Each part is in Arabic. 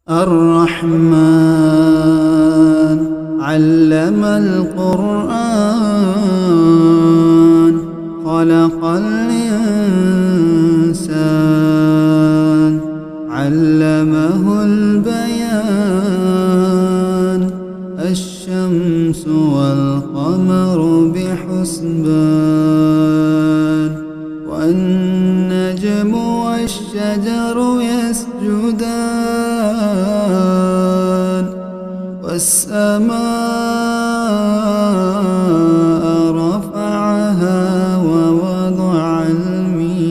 الرحمن علم القرآن خلق الإنسان علمه البيان الشمس والقمر بحسبان والنجم والشجر يسجدان والسماء رفعها ووضع الميزان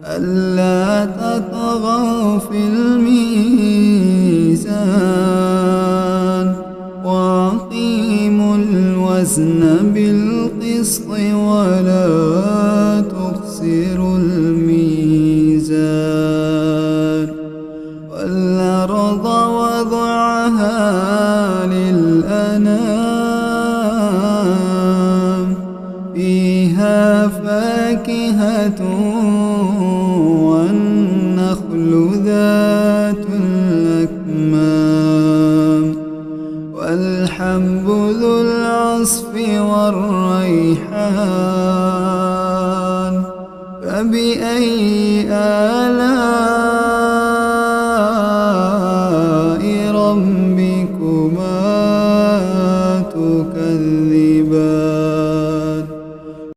ألا تطغوا في الميزان وأقيموا الوزن بالقسط ولا تخسروا الميزان والأرض وضعها للأنام فيها فاكهة والنخل ذات الأكمام والحب ذو العصف والريحان فبأي